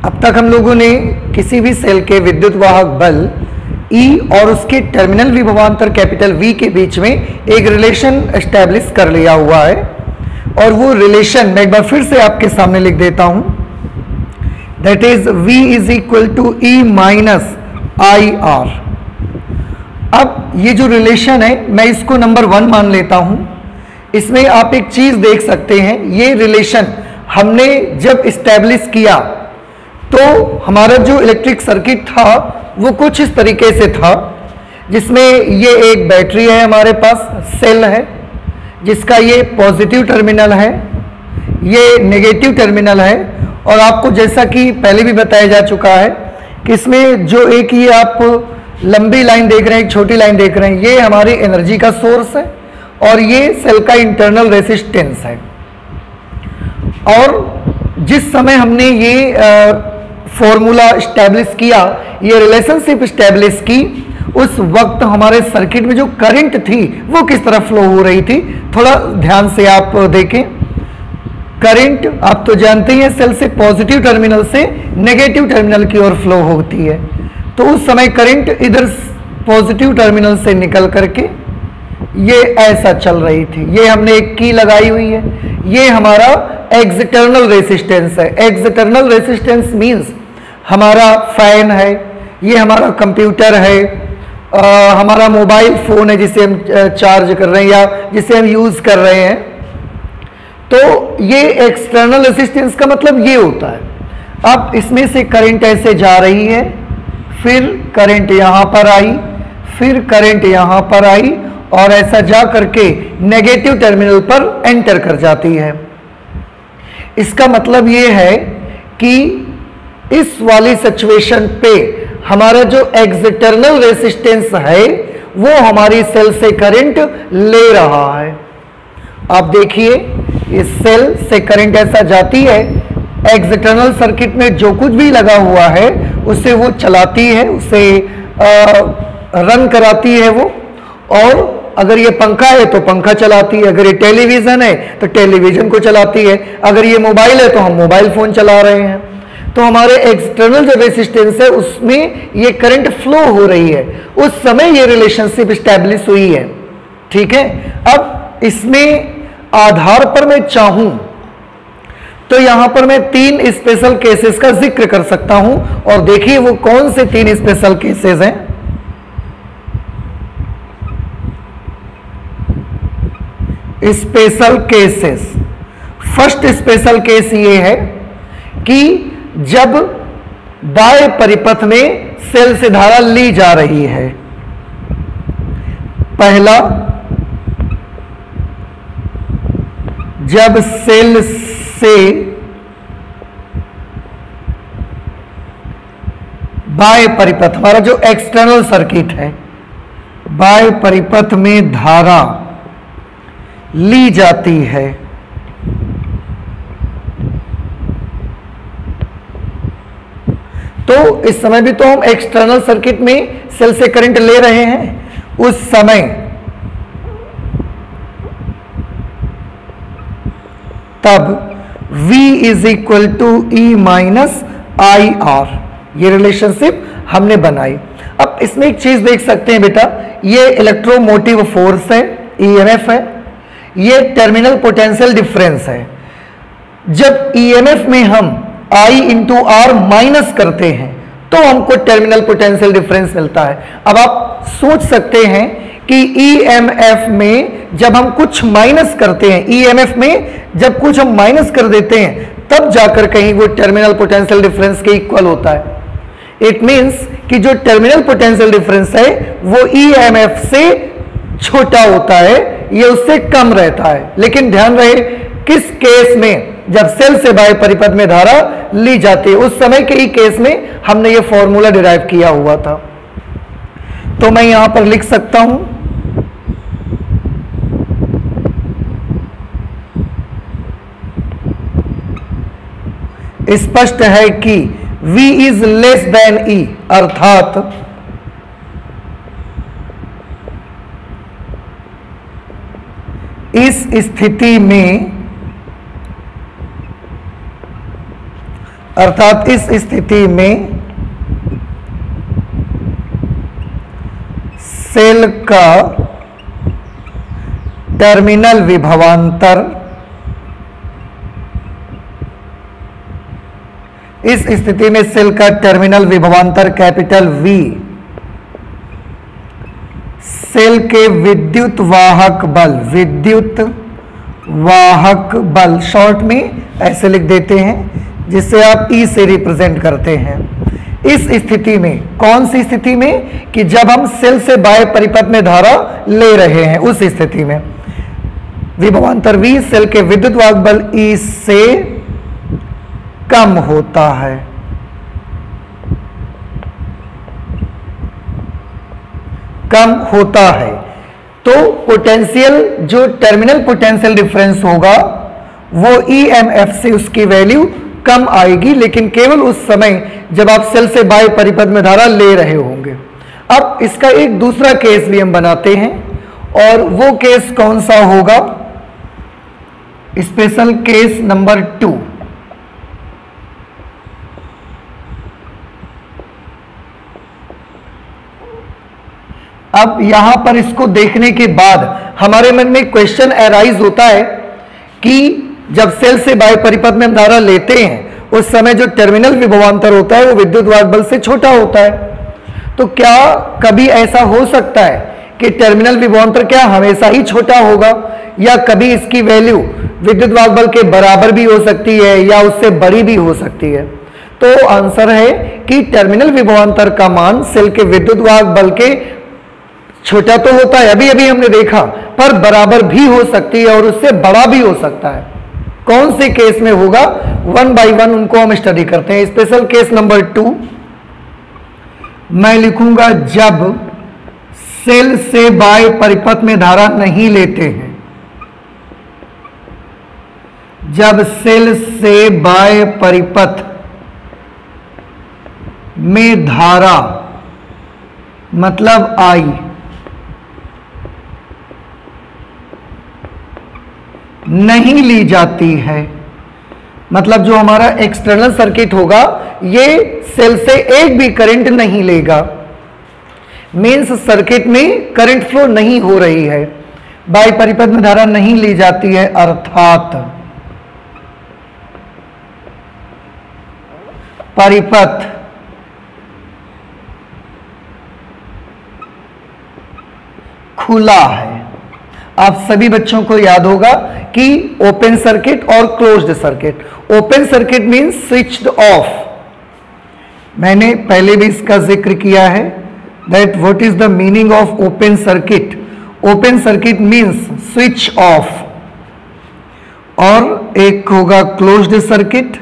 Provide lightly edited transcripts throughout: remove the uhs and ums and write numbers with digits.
अब तक हम लोगों ने किसी भी सेल के विद्युत वाहक बल E और उसके टर्मिनल विभवांतर कैपिटल V के बीच में एक रिलेशन एस्टैब्लिश कर लिया हुआ है, और वो रिलेशन मैं एक बार फिर से आपके सामने लिख देता हूं, that is V is equal to E minus I R. अब ये जो रिलेशन है मैं इसको नंबर 1 मान लेता हूं। इसमें आप एक चीज देख सकते हैं, ये रिलेशन हमने जब इस्टेब्लिश किया तो हमारा जो इलेक्ट्रिक सर्किट था वो कुछ इस तरीके से था, जिसमें ये एक बैटरी है, हमारे पास सेल है जिसका ये पॉजिटिव टर्मिनल है, ये नेगेटिव टर्मिनल है, और आपको जैसा कि पहले भी बताया जा चुका है कि इसमें जो एक ये आप लंबी लाइन देख रहे हैं, एक छोटी लाइन देख रहे हैं, ये हमारी एनर्जी का सोर्स है और ये सेल का इंटरनल रेसिस्टेंस है। और जिस समय हमने ये फॉर्मूला स्टैब्लिश किया, ये रिलेशनशिप स्टैब्लिश की, उस वक्त हमारे सर्किट में जो करंट थी वो किस तरह फ्लो हो रही थी, थोड़ा ध्यान से आप देखें। करंट आप तो जानते हैं सेल से पॉजिटिव टर्मिनल से नेगेटिव टर्मिनल की ओर फ्लो होती है, तो उस समय करंट इधर पॉजिटिव टर्मिनल से निकल करके ये ऐसा चल रही थी। ये हमने एक की लगाई हुई है, ये हमारा एक्सटर्नल रेसिस्टेंस है। एक्सटर्नल रेसिस्टेंस मींस हमारा फैन है, ये हमारा कंप्यूटर है, हमारा मोबाइल फोन है जिसे हम चार्ज कर रहे हैं या जिसे हम यूज कर रहे हैं। तो ये एक्सटर्नल रेसिस्टेंस का मतलब ये होता है। अब इसमें से करंट ऐसे जा रही है, फिर करंट यहां पर आई, फिर करंट यहां पर आई, और ऐसा जा करके नेगेटिव टर्मिनल पर एंटर कर जाती है। इसका मतलब ये है कि इस वाली सिचुएशन पे हमारा जो एक्सटर्नल रेसिस्टेंस है वो हमारी सेल से करंट ले रहा है। आप देखिए इस सेल से करंट ऐसा जाती है, एक्सटर्नल सर्किट में जो कुछ भी लगा हुआ है उसे वो चलाती है, उसे रन कराती है वो, और अगर ये पंखा है तो पंखा चलाती है, अगर ये टेलीविजन है तो टेलीविजन को चलाती है, अगर ये मोबाइल है तो हम मोबाइल फोन चला रहे हैं। तो हमारे एक्सटर्नल जो रेसिस्टेंस है उसमें ये करंट फ्लो हो रही है, उस समय ये रिलेशनशिप स्टैब्लिश हुई है। ठीक है, अब इसमें आधार पर मैं चाहूं तो यहां पर मैं 3 स्पेशल केसेस का जिक्र कर सकता हूं, और देखिए वो कौन से 3 स्पेशल केसेस हैं। Special cases, first special case ये है कि जब बाह्य परिपथ में सेल से धारा ली जा रही है। पहला, जब सेल से बाह्य परिपथ, हमारा जो एक्सटर्नल सर्किट है, बाह्य परिपथ में धारा ली जाती है, तो इस समय भी तो हम एक्सटर्नल सर्किट में सेल से करंट ले रहे हैं। उस समय तब V is equal to E minus I R, ये रिलेशनशिप हमने बनाई। अब इसमें एक चीज देख सकते हैं बेटा, ये इलेक्ट्रोमोटिव फोर्स है, EMF है, ये टर्मिनल पोटेंशियल डिफरेंस है। जब EMF में हम I इंटू आर माइनस करते हैं तो हमको टर्मिनल पोटेंशियल डिफरेंस मिलता है। अब आप सोच सकते हैं कि EMF में जब हम कुछ माइनस करते हैं, EMF में जब कुछ हम माइनस कर देते हैं तब जाकर कहीं वो टर्मिनल पोटेंशियल डिफरेंस के इक्वल होता है। इट मीन्स कि जो टर्मिनल पोटेंशियल डिफरेंस है वो EMF से छोटा होता है, ये उससे कम रहता है। लेकिन ध्यान रहे किस केस में, जब सेल से बाह्य परिपथ में धारा ली जाती है, उस समय के ही केस में हमने ये फॉर्मूला डिराइव किया हुआ था। तो मैं यहां पर लिख सकता हूं, स्पष्ट है कि V is less than E, अर्थात इस स्थिति में अर्थात इस स्थिति में सेल का टर्मिनल विभवांतर, इस स्थिति में सेल का टर्मिनल विभवांतर कैपिटल V सेल के विद्युत वाहक बल शॉर्ट में ऐसे लिख देते हैं, जिससे आप E से रिप्रेजेंट करते हैं। इस स्थिति में, कौन सी स्थिति में, कि जब हम सेल से बाह्य परिपथ में धारा ले रहे हैं, उस स्थिति में विभवांतर V सेल के विद्युत वाहक बल E से कम होता है। तो पोटेंशियल, जो टर्मिनल पोटेंशियल डिफरेंस होगा वो EMF से उसकी वैल्यू कम आएगी, लेकिन केवल उस समय जब आप सेल से बाह्य परिपथ में धारा ले रहे होंगे। अब इसका एक दूसरा केस भी हम बनाते हैं, और वो केस कौन सा होगा? Special case number 2। अब यहां पर इसको देखने के बाद हमारे मन में क्वेश्चन अराइज होता है कि जब सेल से बाह्य परिपथ में हम धारा लेते हैं उस समय जो टर्मिनल विभवांतर होता है वो विद्युत वाहक बल से छोटा होता है। तो क्या कभी ऐसा हो सकता है कि टर्मिनल विभवांतर क्या हमेशा ही छोटा होगा, या कभी इसकी वैल्यू विद्युत वाहक बल के बराबर भी हो सकती है या उससे बड़ी भी हो सकती है? तो आंसर है कि टर्मिनल विभवांतर का मान सेल के विद्युत वाहक बल के छोटा तो होता है, अभी अभी हमने देखा, पर बराबर भी हो सकती है और उससे बड़ा भी हो सकता है। कौन से केस में होगा, 1 बाय 1 उनको हम स्टडी करते हैं। स्पेशल केस नंबर 2 मैं लिखूंगा, जब सेल से बाह्य परिपथ में धारा नहीं लेते हैं। जब सेल से बाह्य परिपथ में धारा मतलब I नहीं ली जाती है, मतलब जो हमारा एक्सटर्नल सर्किट होगा ये सेल से एक भी करंट नहीं लेगा, मीन्स सर्किट में करंट फ्लो नहीं हो रही है, बाह्य परिपथ में धारा नहीं ली जाती है, अर्थात परिपथ खुला है। आप सभी बच्चों को याद होगा कि ओपन सर्किट और closed circuit. Open circuit means switched off, मैंने पहले भी इसका जिक्र किया है, that what is the meaning of open circuit. Open circuit means switch off, और एक होगा closed circuit.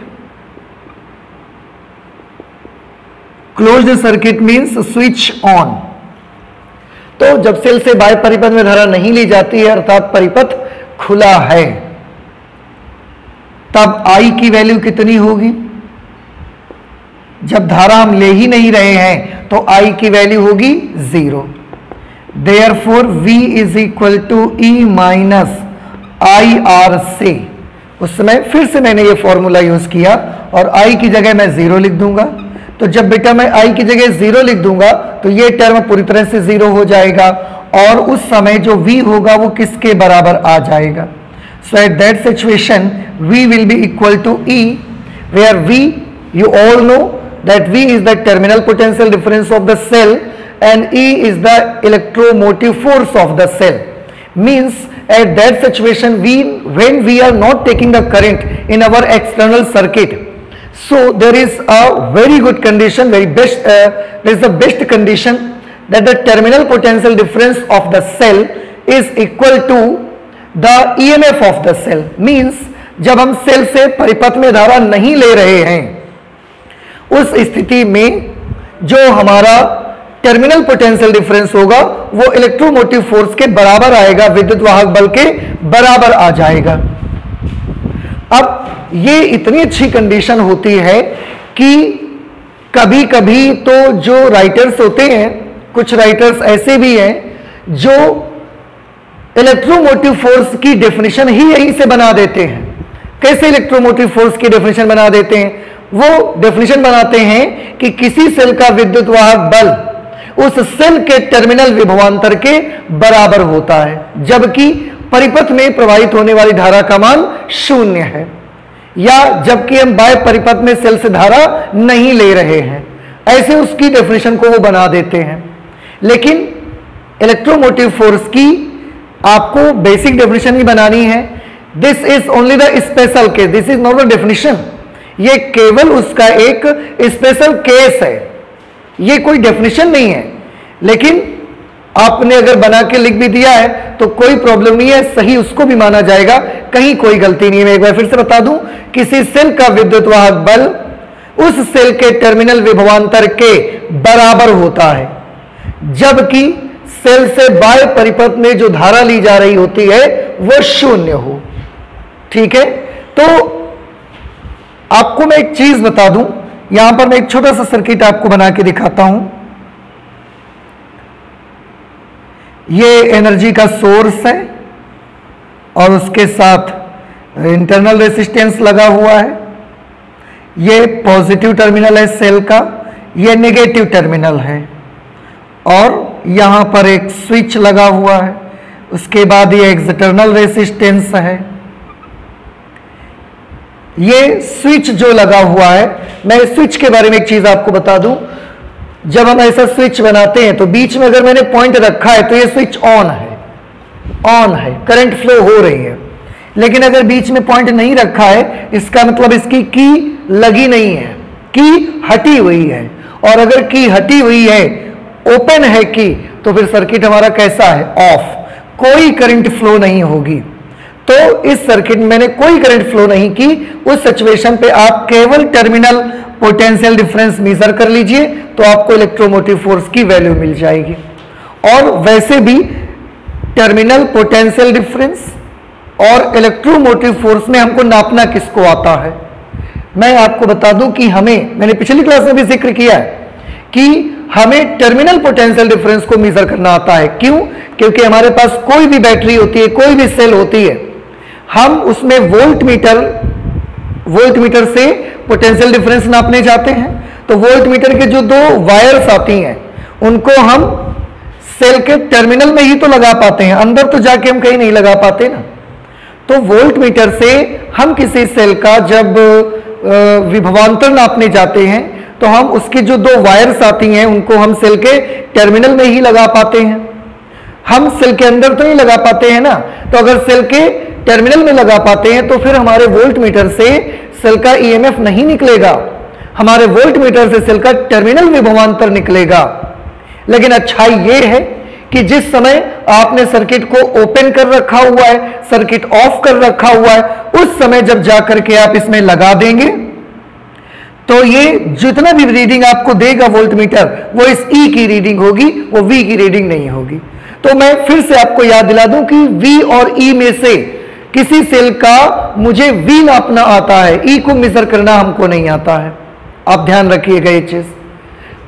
Closed circuit means switch on. तो जब सेल से बाह्य परिपथ में धारा नहीं ली जाती है अर्थात परिपथ खुला है, तब I की वैल्यू कितनी होगी? जब धारा हम ले ही नहीं रहे हैं तो I की वैल्यू होगी 0। Therefore V is equal to E minus IR से, उस समय फिर से मैंने ये फॉर्मूला यूज किया और I की जगह मैं 0 लिख दूंगा। तो जब बेटा मैं I की जगह 0 लिख दूंगा तो ये टर्म पूरी तरह से 0 हो जाएगा, और उस समय जो V होगा वो किसके बराबर आ जाएगा? So at that situation V will be equal to E, where V you all know that V is the terminal potential difference of the cell and E is the electromotive force of the cell. Means at that situation when we are not taking the current in our external circuit, so there is a very good condition, there is the best condition that the terminal potential difference of the cell is equal to the EMF of the cell. Means जब हम cell से परिपथ में धारा नहीं ले रहे हैं उस स्थिति में जो हमारा टर्मिनल पोटेंशियल डिफरेंस होगा वो इलेक्ट्रोमोटिव फोर्स के बराबर आएगा, विद्युत वाहक बल के बराबर आ जाएगा। अब ये इतनी अच्छी कंडीशन होती है कि कभी कभी तो जो राइटर्स होते हैं, कुछ राइटर्स ऐसे भी हैं जो इलेक्ट्रोमोटिव फोर्स की डेफिनेशन ही यहीं से बना देते हैं। कैसे इलेक्ट्रोमोटिव फोर्स की डेफिनेशन बना देते हैं? वो डेफिनेशन बनाते हैं कि किसी सेल का विद्युत वाहक बल उस सेल के टर्मिनल विभवांतर के बराबर होता है, जबकि परिपथ में प्रवाहित होने वाली धारा का मान 0 है, या जबकि हम बाह्य परिपथ में सेल से धारा नहीं ले रहे हैं। ऐसे उसकी डेफिनेशन को वो बना देते हैं। लेकिन इलेक्ट्रोमोटिव फोर्स की आपको बेसिक डेफिनेशन ही बनानी है। This is only the special case, this is not the definition. ये केवल उसका एक स्पेशल केस है, ये कोई डेफिनेशन नहीं है। लेकिन आपने अगर बना के लिख भी दिया है तो कोई प्रॉब्लम नहीं है, सही उसको भी माना जाएगा, कहीं कोई गलती नहीं है। मैं एक बार फिर से बता दूं, किसी सेल का विद्युत वाहक बल उस सेल के टर्मिनल विभवांतर के बराबर होता है, जबकि सेल से बाह्य परिपथ में जो धारा ली जा रही होती है वो 0 हो। ठीक है, तो आपको मैं एक चीज बता दूं, यहां पर मैं एक छोटा सा सर्किट आपको बना के दिखाता हूं। ये एनर्जी का सोर्स है और उसके साथ इंटरनल रेसिस्टेंस लगा हुआ है। ये पॉजिटिव टर्मिनल है सेल का, ये नेगेटिव टर्मिनल है, और यहां पर एक स्विच लगा हुआ है। उसके बाद ये एक्सटर्नल रेसिस्टेंस है। ये स्विच जो लगा हुआ है, मैं स्विच के बारे में एक चीज आपको बता दूं, जब हम ऐसा स्विच बनाते हैं तो बीच में अगर मैंने पॉइंट रखा है तो ये स्विच ऑन है, करंट फ्लो हो रही है। लेकिन अगर बीच में पॉइंट नहीं रखा है, इसका मतलब इसकी की लगी नहीं है, की हटी हुई है। और अगर की हटी हुई है, ओपन है की, तो फिर सर्किट हमारा कैसा है? ऑफ, कोई करंट फ्लो नहीं होगी। तो इस सर्किट में मैंने कोई करंट फ्लो नहीं की। उस सिचुएशन पे आप केवल टर्मिनल पोटेंशियल डिफरेंस मेजर कर लीजिए तो आपको इलेक्ट्रोमोटिव फोर्स की वैल्यू मिल जाएगी। और वैसे भी टर्मिनल पोटेंशियल डिफरेंस और इलेक्ट्रोमोटिव फोर्स में हमको नापना किसको आता है? मैं आपको बता दूं कि मैंने पिछली क्लास में भी जिक्र किया है कि हमें टर्मिनल पोटेंशियल डिफरेंस को मेजर करना आता है। क्यों? क्योंकि हमारे पास कोई भी बैटरी होती है, कोई भी सेल होती है, हम उसमें वोल्ट मीटर से पोटेंशियल डिफरेंस नापने जाते हैं। तो वोल्ट मीटर के जो 2 वायर्स आती हैं उनको हम सेल के टर्मिनल में ही तो लगा पाते हैं, अंदर तो जाके हम कहीं नहीं लगा पाते ना। तो वोल्ट मीटर से हम किसी सेल का जब विभवांतर नापने जाते हैं तो हम उसकी जो 2 वायर्स आती हैं उनको हम सेल के टर्मिनल में ही लगा पाते हैं, हम सेल के अंदर तो नहीं लगा पाते हैं ना। तो अगर सेल के टर्मिनल में लगा पाते हैं तो फिर हमारे वोल्ट मीटर से सेल का ईएमएफ नहीं निकलेगा, हमारे वोल्ट मीटर से सेल का टर्मिनल विभवांतर निकलेगा। लेकिन अच्छाई यह है कि जिस समय आपने सर्किट को ओपन कर रखा हुआ है, सर्किट ऑफ कर रखा हुआ है, उस समय जब जाकर के आप इसमें लगा देंगे तो ये जितना भी रीडिंग आपको देगा वोल्ट मीटर, वो इस ई की रीडिंग होगी, वो वी की रीडिंग नहीं होगी। तो मैं फिर से आपको याद दिला दूं कि वी और ई में से किसी सेल का मुझे वी नापना आता है, ई को मेजर करना हमको नहीं आता है। आप ध्यान रखिएगा ये चीज।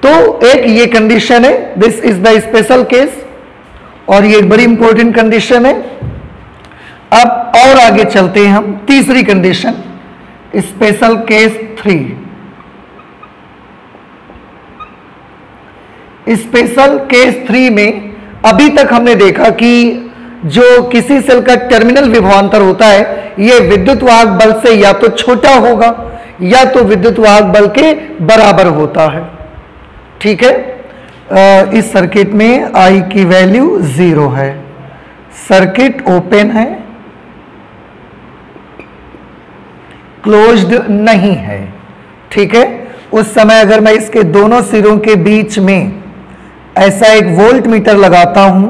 तो एक ये कंडीशन है, this is the special case, और ये एक बड़ी इंपॉर्टेंट कंडीशन है। अब और आगे चलते हैं हम, तीसरी condition, special case 3। Special case 3 में अभी तक हमने देखा कि जो किसी सेल का टर्मिनल विभवांतर होता है, यह विद्युत वाहक बल से या तो छोटा होगा या तो विद्युत वाहक बल के बराबर होता है। ठीक है, इस सर्किट में I की वैल्यू 0 है, सर्किट ओपन है, क्लोज्ड नहीं है। ठीक है, उस समय अगर मैं इसके दोनों सिरों के बीच में ऐसा एक वोल्ट मीटर लगाता हूं,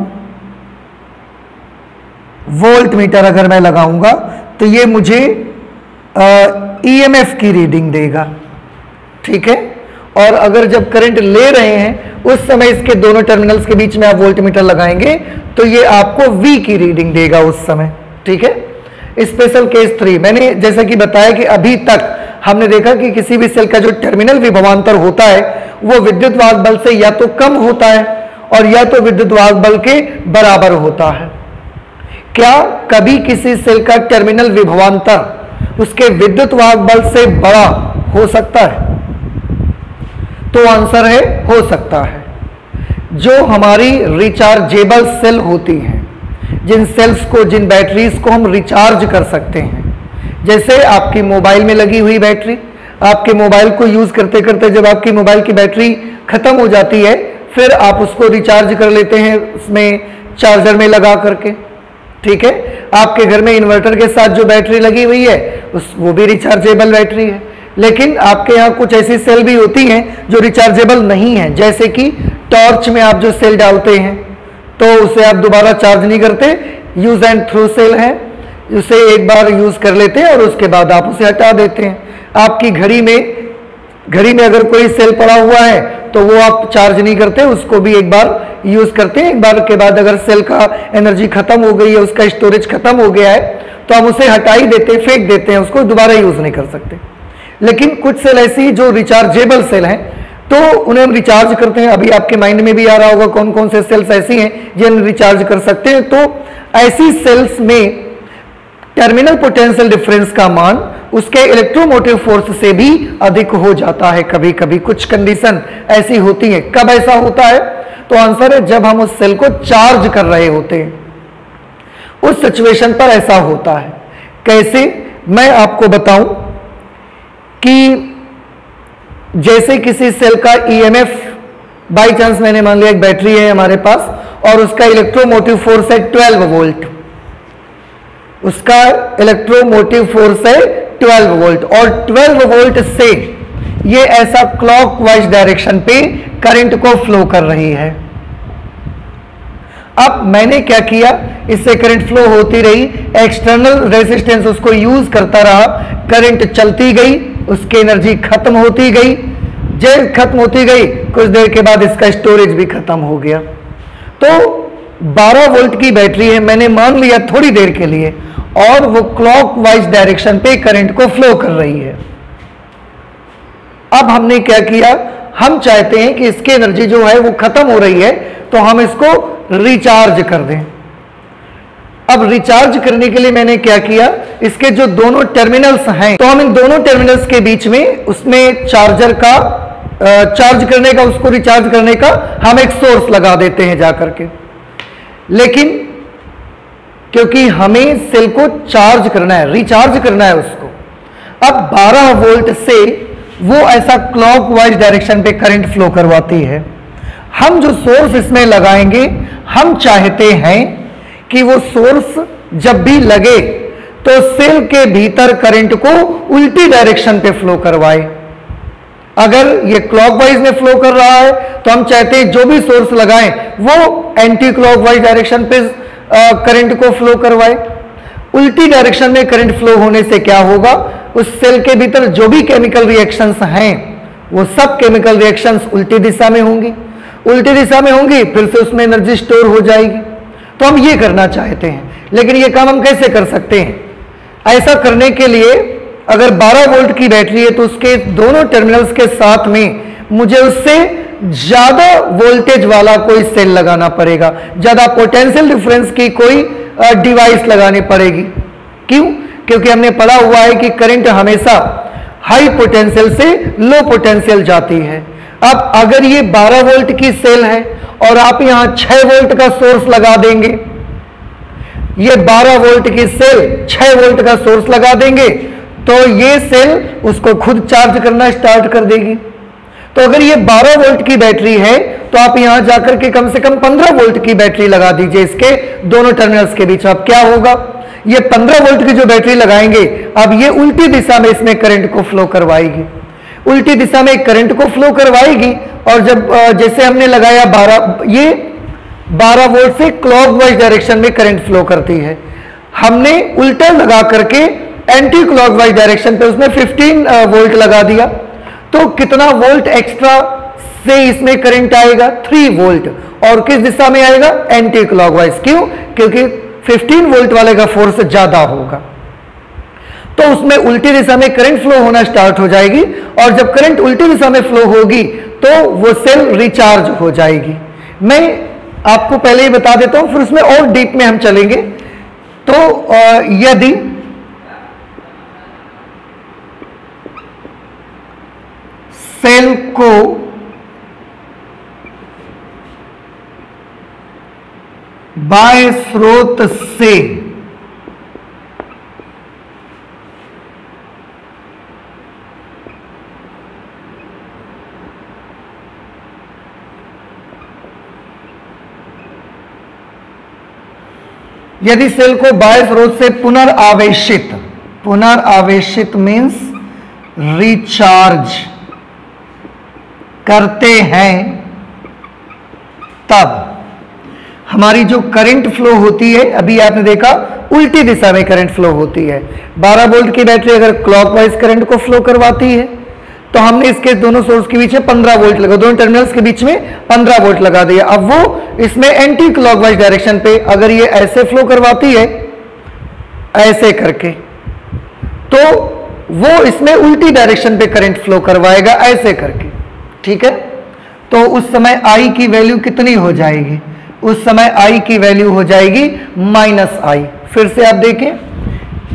वोल्ट मीटर अगर मैं लगाऊंगा तो ये मुझे ईएमएफ की रीडिंग देगा। ठीक है, और अगर जब करंट ले रहे हैं उस समय इसके दोनों टर्मिनल्स के बीच में आप वोल्ट मीटर लगाएंगे तो ये आपको वी की रीडिंग देगा उस समय। ठीक है, स्पेशल केस 3 मैंने जैसा कि बताया कि अभी तक हमने देखा कि किसी भी सेल का जो टर्मिनल विभवांतर होता है वो विद्युत वाहक बल से या तो कम होता है और या तो विद्युत वाहक बल के बराबर होता है। क्या कभी किसी सेल का टर्मिनल विभवांतर उसके विद्युत वाहक बल से बड़ा हो सकता है? तो आंसर है हो सकता है। जो हमारी रिचार्जेबल सेल होती हैं, जिन सेल्स को, जिन बैटरीज को हम रिचार्ज कर सकते हैं, जैसे आपकी मोबाइल में लगी हुई बैटरी, आपके मोबाइल को यूज करते करते जब आपकी मोबाइल की बैटरी खत्म हो जाती है, फिर आप उसको रिचार्ज कर लेते हैं उसमें चार्जर में लगा करके, ठीक है। आपके घर में इन्वर्टर के साथ जो बैटरी लगी हुई है वो भी रिचार्जेबल बैटरी है। लेकिन आपके यहाँ कुछ ऐसी सेल भी होती हैं जो रिचार्जेबल नहीं है, जैसे कि टॉर्च में आप जो सेल डालते हैं तो उसे आप दोबारा चार्ज नहीं करते, यूज एंड थ्रो सेल है, उसे एक बार यूज कर लेते हैं और उसके बाद आप उसे हटा देते हैं। आपकी घड़ी में अगर कोई सेल पड़ा हुआ है तो वो आप चार्ज नहीं करते, उसको भी एक बार यूज करते हैं। एक बार के बाद अगर सेल का एनर्जी खत्म हो गई है, उसका स्टोरेज खत्म हो गया है, तो हम उसे हटा ही देते हैं, फेंक देते हैं, उसको दोबारा यूज नहीं कर सकते। लेकिन कुछ सेल ऐसी जो रिचार्जेबल सेल हैं तो उन्हें हम रिचार्ज करते हैं। अभी आपके माइंड में भी आ रहा होगा कौन कौन से सेल्स ऐसी हैं जिन्हें रिचार्ज कर सकते हैं। तो ऐसी सेल्स में टर्मिनल पोटेंशियल डिफरेंस का मान उसके इलेक्ट्रोमोटिव फोर्स से भी अधिक हो जाता है। कभी कभी कुछ कंडीशन ऐसी होती है। कब ऐसा होता है? तो आंसर है जब हम उस सेल को चार्ज कर रहे होते हैं, उस सिचुएशन पर ऐसा होता है। कैसे? मैं आपको बताऊं कि जैसे किसी सेल का ईएमएफ, बाई चांस मैंने मान लिया एक बैटरी है हमारे पास और उसका इलेक्ट्रोमोटिव फोर्स है 12 वोल्ट, उसका इलेक्ट्रोमोटिव फोर्स है 12 वोल्ट और 12 वोल्ट से ये ऐसा क्लॉकवाइज डायरेक्शन पे करंट को फ्लो कर रही है। अब मैंने क्या किया, इससे करंट फ्लो होती रही, एक्सटर्नल रेजिस्टेंस उसको यूज करता रहा, करंट चलती गई, उसकी एनर्जी खत्म होती गई, जब खत्म होती गई कुछ देर के बाद इसका स्टोरेज भी खत्म हो गया। तो 12 वोल्ट की बैटरी है, मैंने मान लिया थोड़ी देर के लिए, और वो क्लॉकवाइज डायरेक्शन पे करंट को फ्लो कर रही है। अब हमने क्या किया, हम चाहते हैं कि इसकी एनर्जी जो है वो खत्म हो रही है, तो हम इसको रिचार्ज कर दें। अब रिचार्ज करने के लिए मैंने क्या किया, इसके जो दोनों टर्मिनल्स हैं, तो हम इन दोनों टर्मिनल्स के बीच में उसमें चार्जर का चार्ज करने का, उसको रिचार्ज करने का हम एक सोर्स लगा देते हैं जाकर के। लेकिन क्योंकि हमें सेल को चार्ज करना है, रिचार्ज करना है उसको, अब 12 वोल्ट से वो ऐसा क्लॉकवाइज डायरेक्शन पे करंट फ्लो करवाती है। हम जो सोर्स इसमें लगाएंगे, हम चाहते हैं कि वो सोर्स जब भी लगे तो सेल के भीतर करंट को उल्टी डायरेक्शन पे फ्लो करवाए। अगर ये क्लॉकवाइज में फ्लो कर रहा है तो हम चाहते हैं जो भी सोर्स लगाएं वो एंटी क्लॉकवाइज डायरेक्शन पे करंट को फ्लो करवाए। उल्टी डायरेक्शन में करंट फ्लो होने से क्या होगा, उस सेल के भीतर जो भी केमिकल रिएक्शंस हैं वो सब केमिकल रिएक्शंस उल्टी दिशा में होंगी, उल्टी दिशा में होंगी, फिर से उसमें एनर्जी स्टोर हो जाएगी। तो हम ये करना चाहते हैं, लेकिन ये काम हम कैसे कर सकते हैं? ऐसा करने के लिए अगर 12 वोल्ट की बैटरी है तो उसके दोनों टर्मिनल्स के साथ में मुझे उससे ज्यादा वोल्टेज वाला कोई सेल लगाना पड़ेगा, ज्यादा पोटेंशियल डिफरेंस की कोई डिवाइस लगानी पड़ेगी। क्यों? क्योंकि हमने पढ़ा हुआ है कि करंट हमेशा हाई पोटेंशियल से लो पोटेंशियल जाती है। अब अगर ये 12 वोल्ट की सेल है और आप यहां 6 वोल्ट का सोर्स लगा देंगे, ये 12 वोल्ट की सेल 6 वोल्ट का सोर्स लगा देंगे तो ये सेल उसको खुद चार्ज करना स्टार्ट कर देगी। तो अगर ये 12 वोल्ट की बैटरी है तो आप यहां जाकर के कम से कम 15 वोल्ट की बैटरी लगा दीजिए इसके दोनों टर्मिनल्स के बीच। अब क्या होगा, ये 15 वोल्ट की जो बैटरी लगाएंगे, अब ये उल्टी दिशा में इसमें करंट को फ्लो करवाएगी, उल्टी दिशा में करंट को फ्लो करवाएगी। और जब जैसे हमने लगाया 12 वोल्ट से क्लॉकवाइज डायरेक्शन में करंट फ्लो करती है, हमने उल्टा लगा करके एंटी क्लॉकवाइज डायरेक्शन पे उसमें 15 वोल्ट लगा दिया, तो कितना वोल्ट एक्स्ट्रा से इसमें करंट आएगा? 3 वोल्ट। और किस दिशा में आएगा? Anti clockwise. क्यों? क्योंकि 15 वोल्ट वाले का फोर्स ज्यादा होगा, तो उसमें उल्टी दिशा में करंट फ्लो होना स्टार्ट हो जाएगी। और जब करंट उल्टी दिशा में फ्लो होगी तो वो सेल रिचार्ज हो जाएगी। मैं आपको पहले ही बता देता हूं, फिर उसमें और डीप में हम चलेंगे। सेल को बाह्य स्रोत से यदि सेल को बाह्य स्रोत से पुनर्आवेशित मीन्स रिचार्ज करते हैं, तब हमारी जो करंट फ्लो होती है, अभी आपने देखा उल्टी दिशा में करंट फ्लो होती है। 12 वोल्ट की बैटरी अगर क्लॉकवाइज करंट को फ्लो करवाती है तो हमने इसके दोनों सोर्स के बीच में 15 वोल्ट लगा, दोनों टर्मिनल्स के बीच में 15 वोल्ट लगा दिया। अब वो इसमें एंटी क्लॉकवाइज डायरेक्शन पे अगर ये ऐसे फ्लो करवाती है, ऐसे करके, तो वो इसमें उल्टी डायरेक्शन पे करंट फ्लो करवाएगा, ऐसे करके। ठीक है, तो उस समय I की वैल्यू कितनी हो जाएगी? उस समय I की वैल्यू हो जाएगी -I। फिर से आप देखें,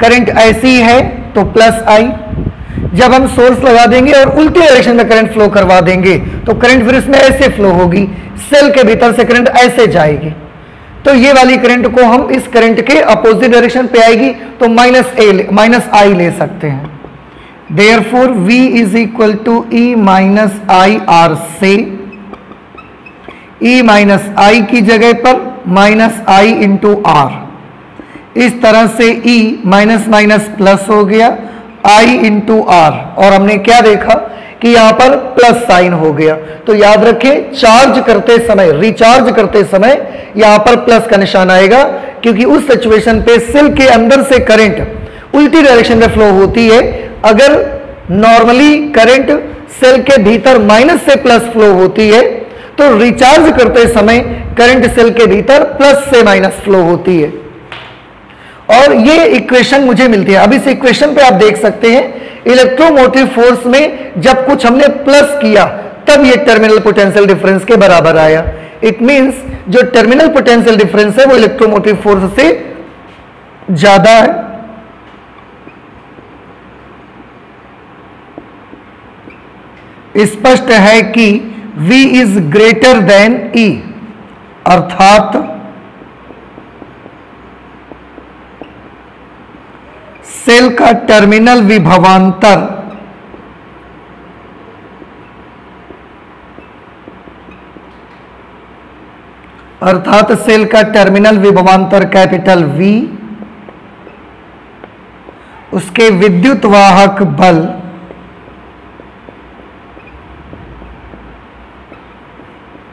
करंट ऐसी है तो +I, जब हम सोर्स लगा देंगे और उल्टी डायरेक्शन में करंट फ्लो करवा देंगे तो करंट फिर इसमें ऐसे फ्लो होगी, सेल के भीतर से करंट ऐसे जाएगी, तो ये वाली करंट को हम इस करंट के अपोजिट डायरेक्शन पे आएगी तो -I ले सकते हैं। Therefore V is equal to E -IR से E - I की जगह पर -I इंटू R, इस तरह से E माइनस प्लस हो गया I इंटू R, और हमने क्या देखा कि यहां पर प्लस साइन हो गया। तो याद रखें, चार्ज करते समय, रिचार्ज करते समय यहां पर प्लस का निशान आएगा, क्योंकि उस सिचुएशन पे सेल के अंदर से करंट उल्टी डायरेक्शन में फ्लो होती है। अगर नॉर्मली करंट सेल के भीतर माइनस से प्लस फ्लो होती है, तो रिचार्ज करते समय करंट सेल के भीतर प्लस से माइनस फ्लो होती है। और ये इक्वेशन मुझे मिलती है। अब इस इक्वेशन पे आप देख सकते हैं, इलेक्ट्रोमोटिव फोर्स में जब कुछ हमने प्लस किया तब ये टर्मिनल पोटेंशियल डिफरेंस के बराबर आया। इट मींस जो टर्मिनल पोटेंशियल डिफरेंस है वो इलेक्ट्रोमोटिव फोर्स से ज्यादा है। स्पष्ट है कि V is greater than E, अर्थात सेल का टर्मिनल विभवांतर कैपिटल V उसके विद्युत वाहक बल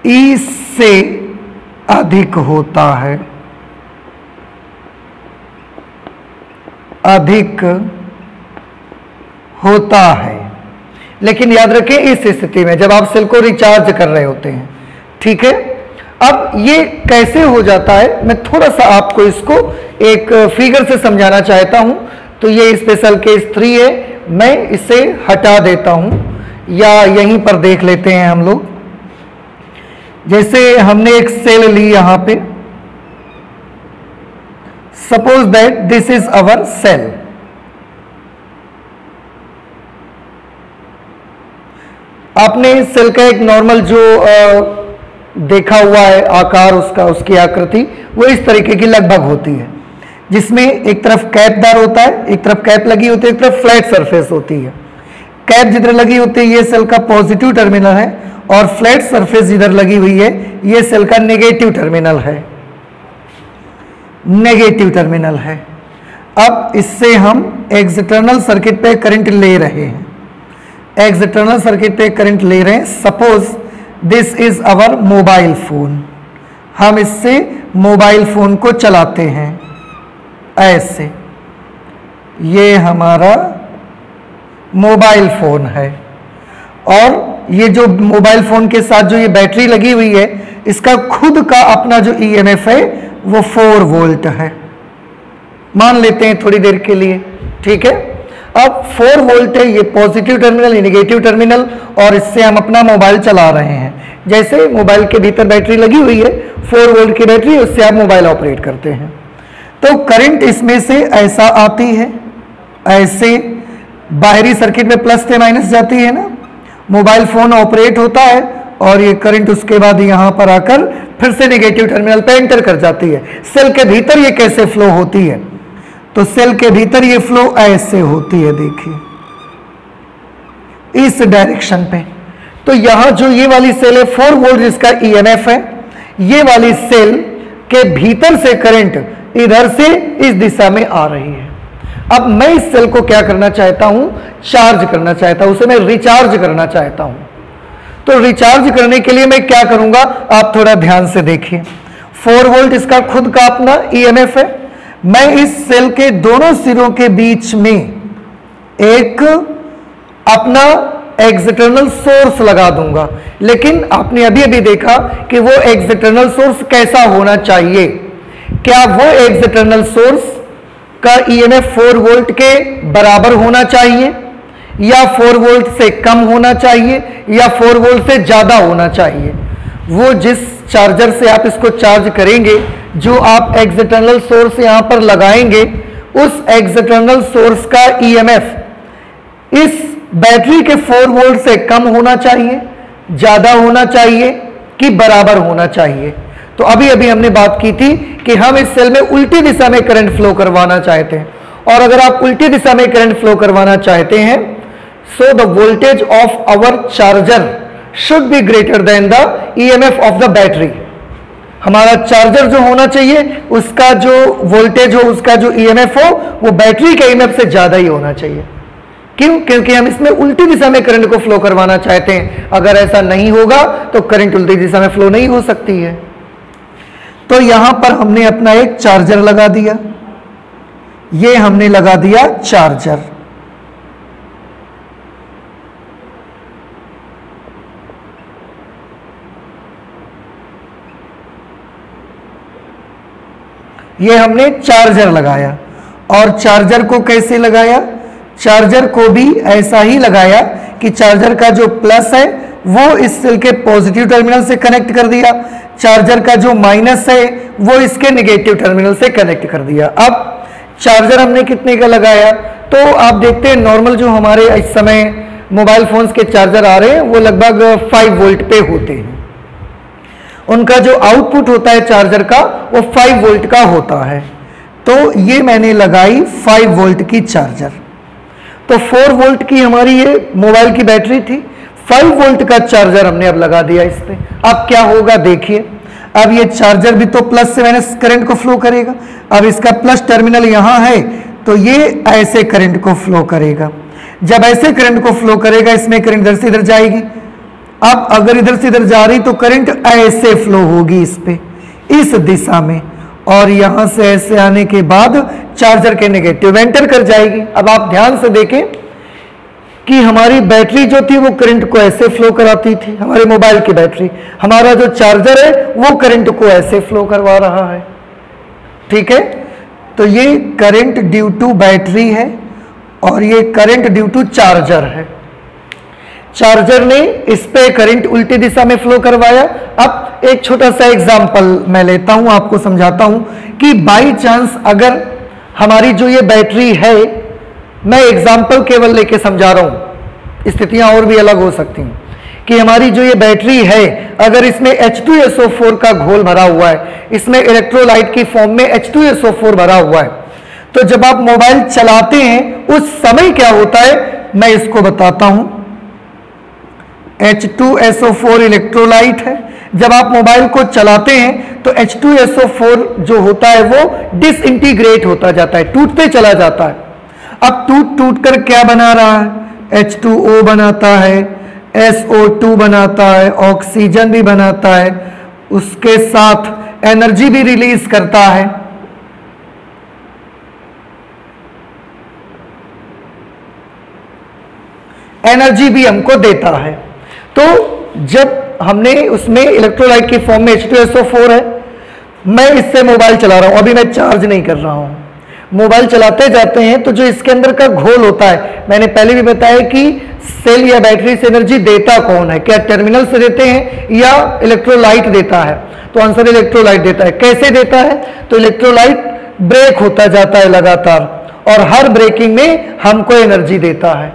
E से अधिक होता है, लेकिन याद रखें इस स्थिति में जब आप सेल को रिचार्ज कर रहे होते हैं। ठीक है, अब ये कैसे हो जाता है, मैं थोड़ा सा आपको इसको एक फिगर से समझाना चाहता हूं। तो ये स्पेशल केस 3 है, मैं इसे हटा देता हूं या यहीं पर देख लेते हैं हम लोग। जैसे हमने एक सेल ली यहां पे, suppose that this is our cell. आपने सेल का एक नॉर्मल जो देखा हुआ है आकार उसका, उसकी आकृति वो इस तरीके की लगभग होती है, जिसमें एक तरफ कैपदार होता है, एक तरफ कैप लगी होती है, एक तरफ फ्लैट सरफेस होती है। कैप जिधर लगी होती है ये सेल का पॉजिटिव टर्मिनल है, और फ्लैट सरफेस जिधर लगी हुई है ये सेल का नेगेटिव टर्मिनल है। अब इससे हम एक्सटर्नल सर्किट पे करंट ले रहे हैं, suppose this is our mobile phone. हम इससे मोबाइल फोन को चलाते हैं ऐसे, ये हमारा मोबाइल फोन है, और ये जो मोबाइल फोन के साथ जो ये बैटरी लगी हुई है इसका खुद का अपना जो ईएमएफ है वो 4 वोल्ट है, मान लेते हैं थोड़ी देर के लिए। ठीक है, अब 4 वोल्ट है, ये पॉजिटिव टर्मिनल, ये नेगेटिव टर्मिनल, और इससे हम अपना मोबाइल चला रहे हैं। जैसे मोबाइल के भीतर बैटरी लगी हुई है, 4 वोल्ट की बैटरी, उससे आप मोबाइल ऑपरेट करते हैं। तो करंट इसमें से ऐसा आती है, ऐसे बाहरी सर्किट में प्लस से माइनस जाती है ना, मोबाइल फोन ऑपरेट होता है और ये करंट उसके बाद यहाँ पर आकर फिर से नेगेटिव टर्मिनल पे एंटर कर जाती है। सेल के भीतर ये कैसे फ्लो होती है, तो सेल के भीतर ये फ्लो ऐसे होती है, देखिए इस डायरेक्शन पे। तो यहां जो ये वाली सेल है 4 वोल्ट जिसका ईएमएफ है, ये वाली सेल के भीतर से करंट इधर से इस दिशा में आ रही है। अब मैं इस सेल को क्या करना चाहता हूं, चार्ज करना चाहता हूं, उसे मैं रिचार्ज करना चाहता हूं। तो रिचार्ज करने के लिए मैं क्या करूंगा, आप थोड़ा ध्यान से देखिए। 4 वोल्ट इसका खुद का अपना ईएमएफ है। मैं इस सेल के दोनों सिरों के बीच में एक अपना एक्सटर्नल सोर्स लगा दूंगा। लेकिन आपने अभी अभी देखा कि वो एक्सटर्नल सोर्स कैसा होना चाहिए। क्या वो एक्सटर्नल सोर्स का ईएमएफ 4 वोल्ट के बराबर होना चाहिए, या 4 वोल्ट से कम होना चाहिए, या 4 वोल्ट से ज्यादा होना चाहिए। वो जिस चार्जर से आप इसको चार्ज करेंगे, जो आप एक्सटर्नल सोर्स यहां पर लगाएंगे, उस एक्सटर्नल सोर्स का ईएमएफ इस बैटरी के 4 वोल्ट से कम होना चाहिए, ज्यादा होना चाहिए कि बराबर होना चाहिए। तो अभी अभी हमने बात की थी कि हम इस सेल में उल्टी दिशा में करंट फ्लो करवाना चाहते हैं, और अगर आप उल्टी दिशा में करंट फ्लो करवाना चाहते हैं, so the voltage of our charger should be greater than the EMF of the battery. हमारा चार्जर जो होना चाहिए उसका जो वोल्टेज हो, उसका जो ईएमएफ हो, वो बैटरी के ईएमएफ से ज्यादा ही होना चाहिए। क्यों? क्योंकि हम इसमें उल्टी दिशा में करंट को फ्लो करवाना चाहते हैं। अगर ऐसा नहीं होगा तो करंट उल्टी दिशा में फ्लो नहीं हो सकती है। तो यहां पर हमने अपना एक चार्जर लगा दिया, ये हमने लगा दिया चार्जर। ये हमने चार्जर लगाया, और चार्जर को कैसे लगाया, चार्जर को भी ऐसा ही लगाया कि चार्जर का जो प्लस है वो इस सेल के पॉजिटिव टर्मिनल से कनेक्ट कर दिया, चार्जर का जो माइनस है वो इसके नेगेटिव टर्मिनल से कनेक्ट कर दिया। अब चार्जर हमने कितने का लगाया, तो आप देखते हैं नॉर्मल जो हमारे इस समय मोबाइल फोन्स के चार्जर आ रहे हैं वो लगभग 5 वोल्ट पे होते हैं। उनका जो आउटपुट होता है चार्जर का वो 5 वोल्ट का होता है। तो ये मैंने लगाई 5 वोल्ट की चार्जर। तो 4 वोल्ट की हमारी ये मोबाइल की बैटरी थी, 5 वोल्ट का चार्जर हमने अब लगा दिया इस पे। अब क्या होगा देखिए, अब ये चार्जर भी तो प्लस से माइनस करंट को फ्लो करेगा। अब इसका प्लस टर्मिनल यहां है तो ये ऐसे करंट को फ्लो करेगा। जब ऐसे करंट को फ्लो करेगा, इसमें करंट इधर से इधर जाएगी। अब अगर इधर से इधर जा रही तो करंट ऐसे फ्लो होगी इस पे, इस दिशा में, और यहां से ऐसे आने के बाद चार्जर के नेगेटिव एंटर कर जाएगी। अब आप ध्यान से देखें कि हमारी बैटरी जो थी वो करंट को ऐसे फ्लो कराती थी, हमारे मोबाइल की बैटरी। हमारा जो चार्जर है वो करंट को ऐसे फ्लो करवा रहा है। ठीक है, तो ये करंट ड्यू टू बैटरी है और ये करंट ड्यू टू चार्जर है। चार्जर ने इस पे करंट उल्टी दिशा में फ्लो करवाया। अब एक छोटा सा एग्जांपल मैं लेता हूं, आपको समझाता हूं कि बाई चांस अगर हमारी जो ये बैटरी है, मैं एग्जांपल केवल लेके समझा रहा हूं, स्थितियां और भी अलग हो सकती हैं, कि हमारी जो ये बैटरी है अगर इसमें H2SO4 का घोल भरा हुआ है, इसमें इलेक्ट्रोलाइट की फॉर्म में H2SO4 भरा हुआ है, तो जब आप मोबाइल चलाते हैं उस समय क्या होता है मैं इसको बताता हूं। H2SO4 इलेक्ट्रोलाइट है। जब आप मोबाइल को चलाते हैं तो H2SO4 जो होता है वो डिसइंटीग्रेट होता जाता है, टूटते चला जाता है। अब टूट कर क्या बना रहा है, H2O बनाता है, SO2 बनाता है, ऑक्सीजन भी बनाता है, उसके साथ एनर्जी भी रिलीज करता है। एनर्जी भी हमको देता है। तो जब हमने उसमें इलेक्ट्रोलाइट की फॉर्म में H2SO4 है, मैं इससे मोबाइल चला रहा हूं, अभी मैं चार्ज नहीं कर रहा हूं। मोबाइल चलाते जाते हैं तो जो इसके अंदर का घोल होता है, मैंने पहले भी बताया कि सेल या बैटरी से एनर्जी देता कौन है, क्या टर्मिनल से देते हैं या इलेक्ट्रोलाइट देता है, तो आंसर इलेक्ट्रोलाइट देता है। कैसे देता है, तो इलेक्ट्रोलाइट ब्रेक होता जाता है लगातार और हर ब्रेकिंग में हमको एनर्जी देता है।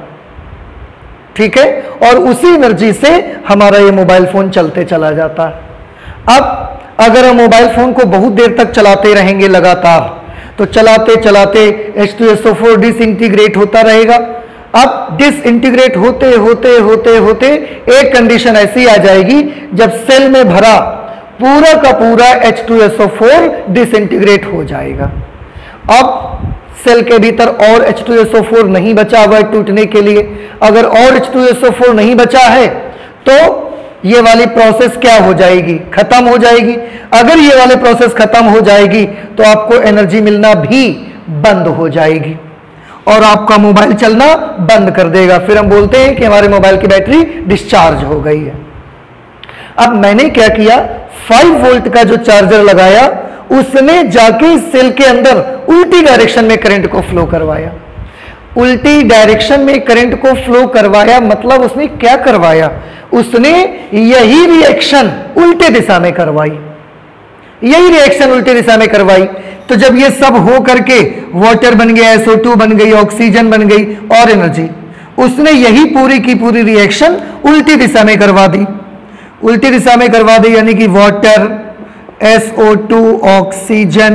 ठीक है, और उसी एनर्जी से हमारा ये मोबाइल फोन चलते चला जाता है। अब अगर हम मोबाइल फोन को बहुत देर तक चलाते रहेंगे लगातार, तो चलाते चलाते H2SO4 डिसइंटीग्रेट होता रहेगा। अब डिसइंटीग्रेट होते होते होते होते एक कंडीशन ऐसी आ जाएगी जब सेल में भरा पूरा का पूरा H2SO4 डिसइंटीग्रेट हो जाएगा। अब सेल के भीतर और H2SO4 नहीं बचा हुआ है टूटने के लिए। अगर और H2SO4 नहीं बचा है तो ये वाली प्रोसेस क्या हो जाएगी, खत्म हो जाएगी। अगर ये वाली प्रोसेस खत्म हो जाएगी तो आपको एनर्जी मिलना भी बंद हो जाएगी और आपका मोबाइल चलना बंद कर देगा। फिर हम बोलते हैं कि हमारे मोबाइल की बैटरी डिस्चार्ज हो गई है। अब मैंने क्या किया, 5 वोल्ट का जो चार्जर लगाया उसने जाके सेल के अंदर उल्टी डायरेक्शन में करंट को फ्लो करवाया। उल्टी डायरेक्शन में करंट को फ्लो करवाया मतलब उसने क्या करवाया, उसने यही रिएक्शन उल्टे दिशा में करवाई, यही रिएक्शन उल्टी दिशा में करवाई। तो जब ये सब हो करके वाटर बन गया, SO2 बन गई, ऑक्सीजन बन गई और एनर्जी, उसने यही पूरी की पूरी रिएक्शन उल्टी दिशा में करवा दी। उल्टी दिशा में करवा दी यानी कि वाटर, SO2, ऑक्सीजन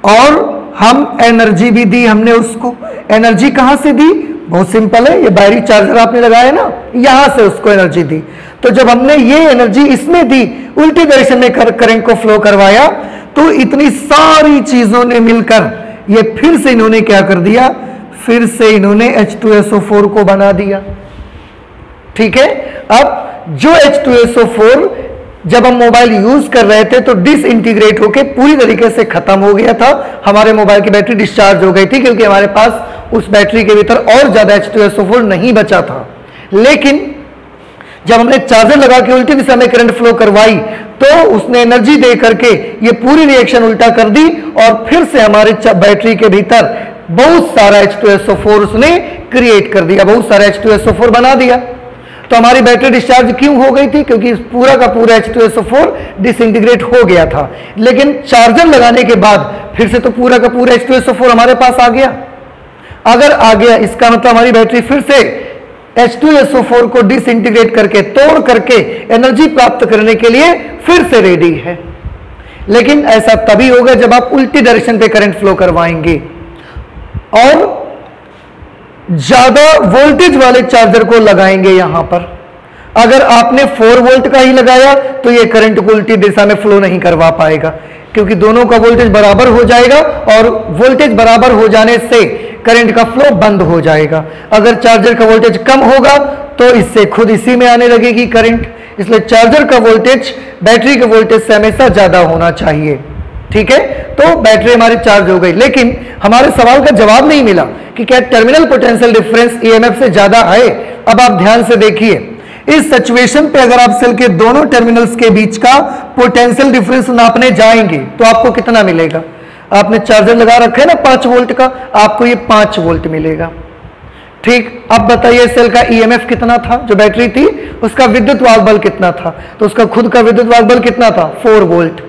और हम एनर्जी भी दी हमने उसको। एनर्जी कहां से दी, बहुत सिंपल है, ये बैटरी चार्जर आपने लगाया ना, यहां से उसको एनर्जी दी। तो जब हमने ये एनर्जी इसमें दी, उल्टी डायरेक्शन में करंट को फ्लो करवाया, तो इतनी सारी चीजों ने मिलकर ये फिर से इन्होंने क्या कर दिया, फिर से इन्होंने H2SO4 को बना दिया। ठीक है, अब जो H2SO4 जब हम मोबाइल यूज कर रहे थे तो डिसइंटीग्रेट होकर पूरी तरीके से खत्म हो गया था, हमारे मोबाइल की बैटरी डिस्चार्ज हो गई थी क्योंकि हमारे पास उस बैटरी के भीतर और ज्यादा H2SO4 नहीं बचा था। लेकिन जब हमने चार्जर लगा के उल्टी दिशा में करंट फ्लो करवाई तो उसने एनर्जी दे करके ये पूरी रिएक्शन उल्टा कर दी और फिर से हमारे बैटरी के भीतर बहुत सारा H2SO4 उसने क्रिएट कर दिया, बहुत सारा H2SO4 बना दिया। तो हमारी बैटरी डिस्चार्ज क्यों हो गई थी, क्योंकि पूरा का पूरा H2SO4 डिसइंटीग्रेट हो गया था। लेकिन चार्जर लगाने के बाद फिर से तो पूरा का पूरा H2SO4 हमारे पास आ गया। अगर आ गया इसका मतलब हमारी बैटरी फिर से H2SO4 को डिसइंटीग्रेट करके तोड़ करके एनर्जी प्राप्त करने के लिए फिर से रेडी है। लेकिन ऐसा तभी होगा जब आप उल्टी डायरेक्शन पे करंट फ्लो करवाएंगे और ज्यादा वोल्टेज वाले चार्जर को लगाएंगे। यहां पर अगर आपने 4 वोल्ट का ही लगाया तो ये करंट को उल्टी दिशा में फ्लो नहीं करवा पाएगा, क्योंकि दोनों का वोल्टेज बराबर हो जाएगा और वोल्टेज बराबर हो जाने से करंट का फ्लो बंद हो जाएगा। अगर चार्जर का वोल्टेज कम होगा तो इससे खुद इसी में आने लगेगी करंट, इसलिए चार्जर का वोल्टेज बैटरी के वोल्टेज से हमेशा ज्यादा होना चाहिए। ठीक है, तो बैटरी हमारी चार्ज हो गई। लेकिन हमारे सवाल का जवाब नहीं मिला कि क्या टर्मिनल पोटेंशियल डिफरेंस EMF से ज्यादा है। अब आप ध्यान से देखिए, इस सिचुएशन पे अगर आप सेल के दोनों टर्मिनल्स के बीच का पोटेंशियल डिफरेंस नापने जाएंगे तो आपको कितना मिलेगा। आपने चार्जर लगा रखा है ना 5 वोल्ट का, आपको ये 5 वोल्ट मिलेगा। ठीक, अब बताइए सेल का EMF कितना था, जो बैटरी थी उसका विद्युत वाहक बल कितना था, तो उसका खुद का विद्युत वाहक बल कितना था, 4 वोल्ट।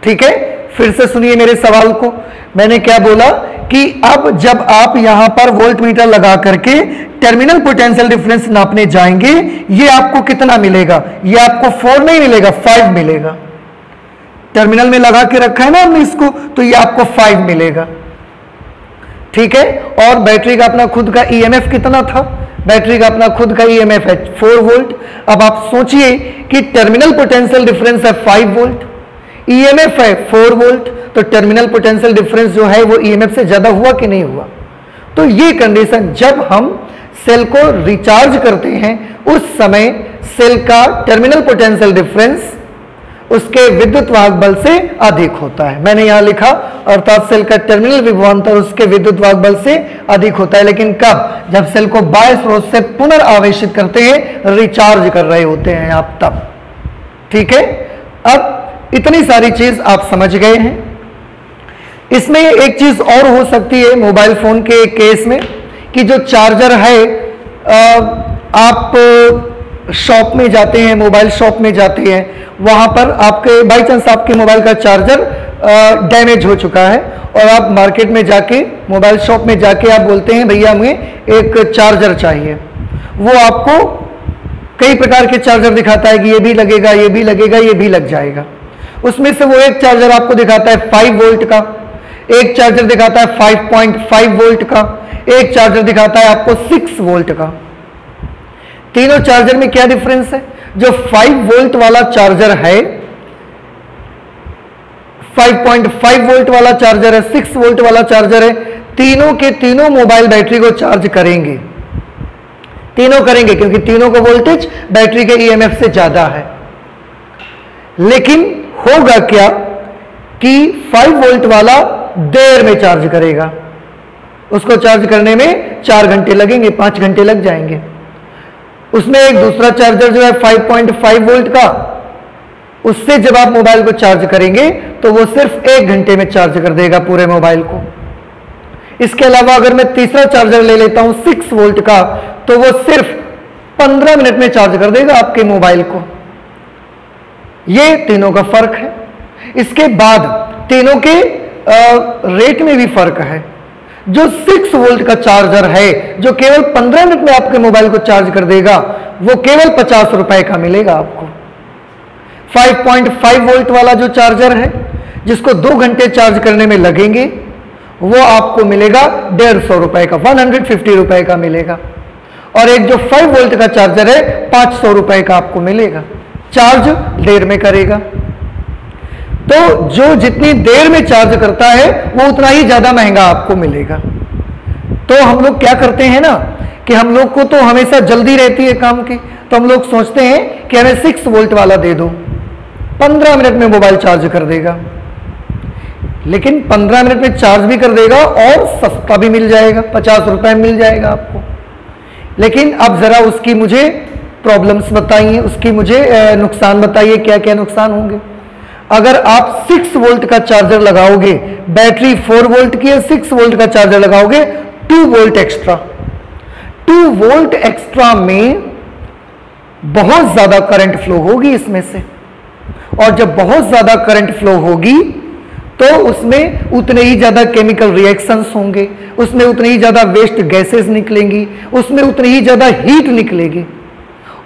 ठीक है, फिर से सुनिए मेरे सवाल को, मैंने क्या बोला कि अब जब आप यहां पर वोल्ट मीटर लगा करके टर्मिनल पोटेंशियल डिफरेंस नापने जाएंगे, ये आपको कितना मिलेगा, ये आपको 4 नहीं मिलेगा, 5 मिलेगा। टर्मिनल में लगा के रखा है ना हमने इसको, तो ये आपको 5 मिलेगा। ठीक है, और बैटरी का अपना खुद का EMF कितना था, बैटरी का अपना खुद का EMF है 4 वोल्ट। अब आप सोचिए कि टर्मिनल पोटेंशियल डिफरेंस है 5 वोल्ट, EMF है 4 वोल्ट, तो टर्मिनल पोटेंशियल डिफरेंस जो है वो EMF से ज्यादा हुआ कि नहीं हुआ। तो ये कंडीशन जब हम सेल को रिचार्ज करते हैं उस समय सेल का टर्मिनल पोटेंशियल डिफरेंस उसके विद्युत वाहक बल से अधिक होता है। मैंने यहां लिखा अर्थात सेल का टर्मिनल विभवांतर उसके विद्युत वाहक बल से अधिक होता है। लेकिन कब, जब सेल को बाह्य स्रोत से पुनर्आवेशित करते हैं, रिचार्ज कर रहे होते हैं आप तब। ठीक है, अब इतनी सारी चीज आप समझ गए हैं। इसमें एक चीज और हो सकती है मोबाइल फोन के केस में कि जो चार्जर है, आप शॉप में जाते हैं, मोबाइल शॉप में जाते हैं, वहां पर आपके बाई चांस आपके मोबाइल का चार्जर डैमेज हो चुका है और आप मार्केट में जाके, मोबाइल शॉप में जाके आप बोलते हैं भैया हमें एक चार्जर चाहिए। वो आपको कई प्रकार के चार्जर दिखाता है कि ये भी लगेगा, ये भी लगेगा, ये भी लग जाएगा। उसमें से वो एक चार्जर आपको दिखाता है 5 वोल्ट का, एक चार्जर दिखाता है 5.5 वोल्ट का, एक चार्जर दिखाता है आपको 6 वोल्ट का। तीनों चार्जर में क्या डिफरेंस है? जो 5 वोल्ट वाला चार्जर है, 5.5 वोल्ट वाला चार्जर है, 6 वोल्ट वाला चार्जर है, तीनों के तीनों मोबाइल बैटरी को चार्ज करेंगे। तीनों करेंगे क्योंकि तीनों का वोल्टेज बैटरी के ईएमएफ से ज्यादा है। लेकिन होगा क्या कि 5 वोल्ट वाला देर में चार्ज करेगा, उसको चार्ज करने में 4 घंटे लगेंगे, 5 घंटे लग जाएंगे। उसमें एक दूसरा चार्जर जो है 5.5 वोल्ट का, उससे जब आप मोबाइल को चार्ज करेंगे तो वो सिर्फ 1 घंटे में चार्ज कर देगा पूरे मोबाइल को। इसके अलावा अगर मैं तीसरा चार्जर ले लेता हूं 6 वोल्ट का, तो वो सिर्फ 15 मिनट में चार्ज कर देगा आपके मोबाइल को। ये तीनों का फर्क है। इसके बाद तीनों के रेट में भी फर्क है। जो 6 वोल्ट का चार्जर है, जो केवल 15 मिनट में आपके मोबाइल को चार्ज कर देगा, वो केवल 50 रुपए का मिलेगा आपको। 5.5 वोल्ट वाला जो चार्जर है, जिसको 2 घंटे चार्ज करने में लगेंगे, वो आपको मिलेगा 150 रुपए का, 150 रुपए का मिलेगा। और एक जो 5 वोल्ट का चार्जर है 500 रुपए का आपको मिलेगा। चार्ज देर में करेगा, तो जो जितनी देर में चार्ज करता है वो उतना ही ज्यादा महंगा आपको मिलेगा। तो हम लोग क्या करते हैं ना कि हम लोग को तो हमेशा जल्दी रहती है काम की, तो हम लोग सोचते हैं कि हमें 6 वोल्ट वाला दे दो, 15 मिनट में मोबाइल चार्ज कर देगा। लेकिन 15 मिनट में चार्ज भी कर देगा और सस्ता भी मिल जाएगा, 50 रुपए में मिल जाएगा आपको। लेकिन अब जरा उसकी मुझे प्रॉब्लम्स बताइए, उसकी मुझे नुकसान बताइए, क्या क्या नुकसान होंगे। अगर आप 6 वोल्ट का चार्जर लगाओगे, बैटरी 4 वोल्ट की है, 6 वोल्ट का चार्जर लगाओगे, 2 वोल्ट एक्स्ट्रा। 2 वोल्ट एक्स्ट्रा में बहुत ज्यादा करंट फ्लो होगी इसमें से, और जब बहुत ज्यादा करंट फ्लो होगी तो उसमें उतने ही ज्यादा केमिकल रिएक्शंस होंगे, उसमें उतनी ही ज्यादा वेस्ट गैसेस निकलेंगी, उसमें उतनी ही ज्यादा हीट निकलेगी,